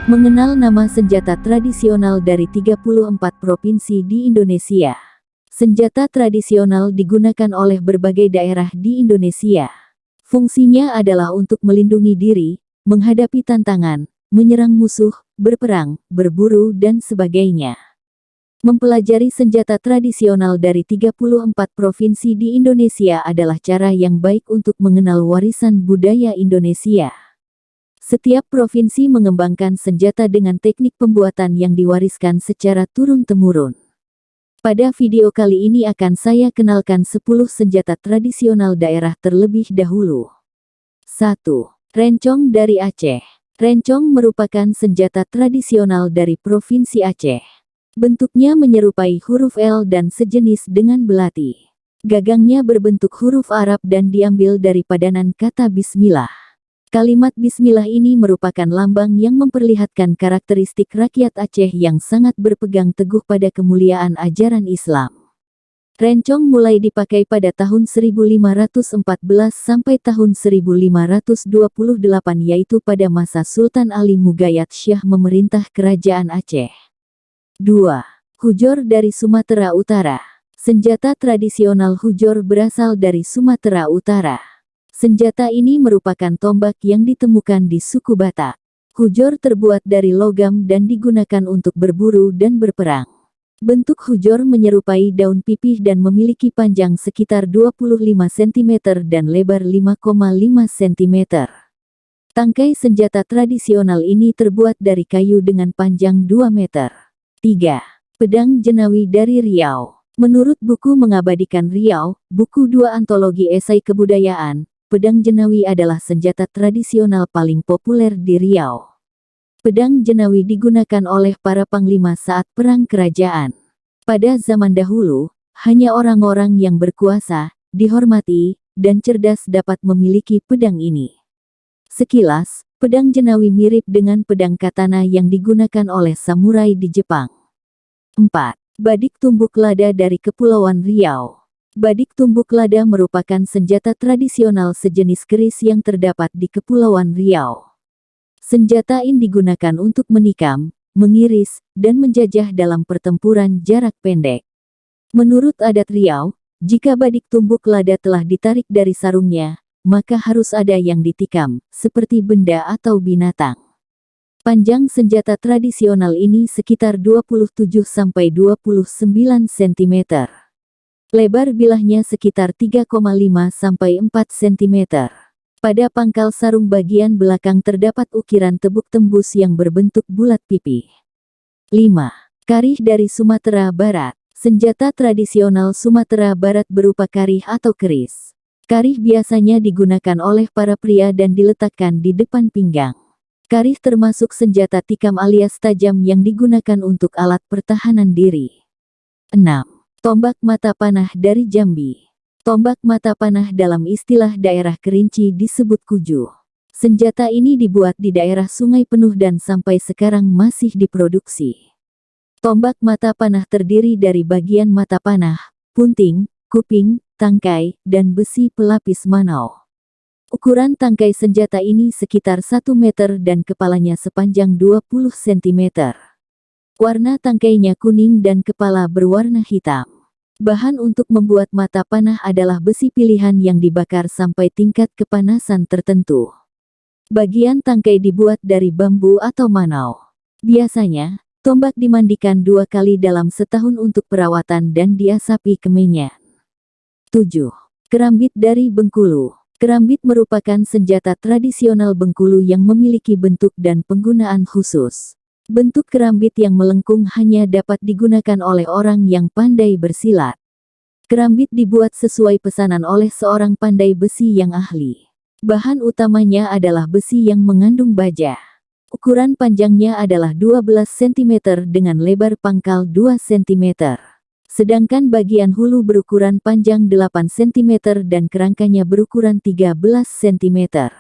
Mengenal nama senjata tradisional dari 34 provinsi di Indonesia. Senjata tradisional digunakan oleh berbagai daerah di Indonesia. Fungsinya adalah untuk melindungi diri, menghadapi tantangan, menyerang musuh, berperang, berburu dan sebagainya. Mempelajari senjata tradisional dari 34 provinsi di Indonesia adalah cara yang baik untuk mengenal warisan budaya Indonesia. Setiap provinsi mengembangkan senjata dengan teknik pembuatan yang diwariskan secara turun-temurun. Pada video kali ini akan saya kenalkan 10 senjata tradisional daerah terlebih dahulu. 1. Rencong dari Aceh. Rencong merupakan senjata tradisional dari Provinsi Aceh. Bentuknya menyerupai huruf L dan sejenis dengan belati. Gagangnya berbentuk huruf Arab dan diambil dari padanan kata Bismillah. Kalimat Bismillah ini merupakan lambang yang memperlihatkan karakteristik rakyat Aceh yang sangat berpegang teguh pada kemuliaan ajaran Islam. Rencong mulai dipakai pada tahun 1514 sampai tahun 1528 yaitu pada masa Sultan Ali Mugayat Syah memerintah Kerajaan Aceh. 2. Hujor dari Sumatera Utara. Senjata tradisional hujor berasal dari Sumatera Utara. Senjata ini merupakan tombak yang ditemukan di suku Batak. Hujor terbuat dari logam dan digunakan untuk berburu dan berperang. Bentuk hujor menyerupai daun pipih dan memiliki panjang sekitar 25 cm dan lebar 5,5 cm. Tangkai senjata tradisional ini terbuat dari kayu dengan panjang 2 meter. 3. Pedang Jenawi dari Riau. Menurut buku Mengabadikan Riau, buku 2 antologi esai kebudayaan, pedang Jenawi adalah senjata tradisional paling populer di Riau. Pedang Jenawi digunakan oleh para panglima saat perang kerajaan. Pada zaman dahulu, hanya orang-orang yang berkuasa, dihormati, dan cerdas dapat memiliki pedang ini. Sekilas, pedang Jenawi mirip dengan pedang katana yang digunakan oleh samurai di Jepang. 4. Badik Tumbuk Lada dari Kepulauan Riau. Badik tumbuk lada merupakan senjata tradisional sejenis keris yang terdapat di Kepulauan Riau. Senjata ini digunakan untuk menikam, mengiris, dan menjajah dalam pertempuran jarak pendek. Menurut adat Riau, jika badik tumbuk lada telah ditarik dari sarungnya, maka harus ada yang ditikam, seperti benda atau binatang. Panjang senjata tradisional ini sekitar 27-29 cm. Lebar bilahnya sekitar 3,5 sampai 4 cm. Pada pangkal sarung bagian belakang terdapat ukiran tebuk tembus yang berbentuk bulat pipih. 5. Karih dari Sumatera Barat. Senjata tradisional Sumatera Barat berupa karih atau keris. Karih biasanya digunakan oleh para pria dan diletakkan di depan pinggang. Karih termasuk senjata tikam alias tajam yang digunakan untuk alat pertahanan diri. 6. Tombak mata panah dari Jambi. Tombak mata panah dalam istilah daerah Kerinci disebut kuju. Senjata ini dibuat di daerah sungai penuh dan sampai sekarang masih diproduksi. Tombak mata panah terdiri dari bagian mata panah, punting, kuping, tangkai, dan besi pelapis manau. Ukuran tangkai senjata ini sekitar 1 meter dan kepalanya sepanjang 20 cm. Warna tangkainya kuning dan kepala berwarna hitam. Bahan untuk membuat mata panah adalah besi pilihan yang dibakar sampai tingkat kepanasan tertentu. Bagian tangkai dibuat dari bambu atau manau. Biasanya, tombak dimandikan 2 kali dalam setahun untuk perawatan dan diasapi kemenyan. 7. Kerambit dari Bengkulu. Kerambit merupakan senjata tradisional Bengkulu yang memiliki bentuk dan penggunaan khusus. Bentuk kerambit yang melengkung hanya dapat digunakan oleh orang yang pandai bersilat. Kerambit dibuat sesuai pesanan oleh seorang pandai besi yang ahli. Bahan utamanya adalah besi yang mengandung baja. Ukuran panjangnya adalah 12 cm dengan lebar pangkal 2 cm. Sedangkan bagian hulu berukuran panjang 8 cm dan kerangkanya berukuran 13 cm.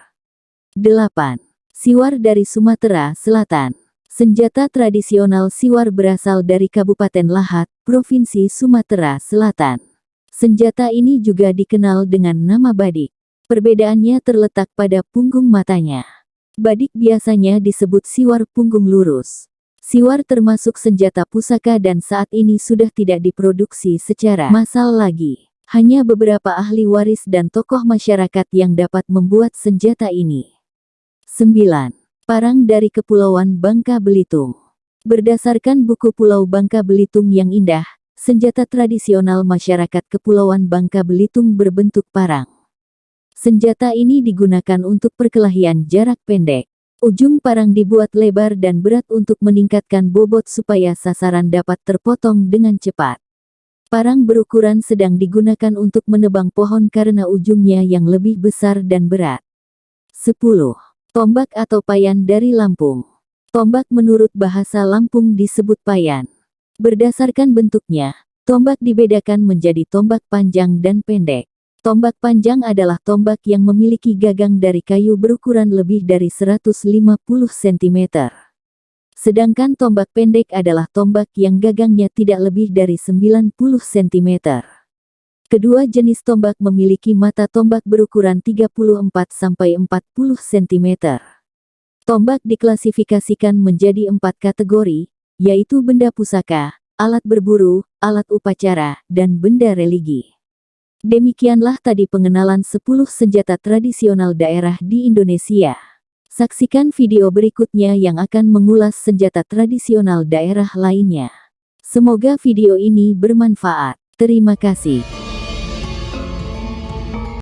8. Siwar dari Sumatera Selatan. Senjata tradisional siwar berasal dari Kabupaten Lahat, Provinsi Sumatera Selatan. Senjata ini juga dikenal dengan nama badik. Perbedaannya terletak pada punggung matanya. Badik biasanya disebut siwar punggung lurus. Siwar termasuk senjata pusaka dan saat ini sudah tidak diproduksi secara massal lagi. Hanya beberapa ahli waris dan tokoh masyarakat yang dapat membuat senjata ini. 9. Parang dari Kepulauan Bangka Belitung. Berdasarkan buku Pulau Bangka Belitung yang indah, senjata tradisional masyarakat Kepulauan Bangka Belitung berbentuk parang. Senjata ini digunakan untuk perkelahian jarak pendek. Ujung parang dibuat lebar dan berat untuk meningkatkan bobot supaya sasaran dapat terpotong dengan cepat. Parang berukuran sedang digunakan untuk menebang pohon karena ujungnya yang lebih besar dan berat. 10. Tombak atau payan dari Lampung. Tombak menurut bahasa Lampung disebut payan. Berdasarkan bentuknya, tombak dibedakan menjadi tombak panjang dan pendek. Tombak panjang adalah tombak yang memiliki gagang dari kayu berukuran lebih dari 150 cm. Sedangkan tombak pendek adalah tombak yang gagangnya tidak lebih dari 90 cm. Kedua jenis tombak memiliki mata tombak berukuran 34–40 cm. Tombak diklasifikasikan menjadi 4 kategori, yaitu benda pusaka, alat berburu, alat upacara, dan benda religi. Demikianlah tadi pengenalan 10 senjata tradisional daerah di Indonesia. Saksikan video berikutnya yang akan mengulas senjata tradisional daerah lainnya. Semoga video ini bermanfaat. Terima kasih.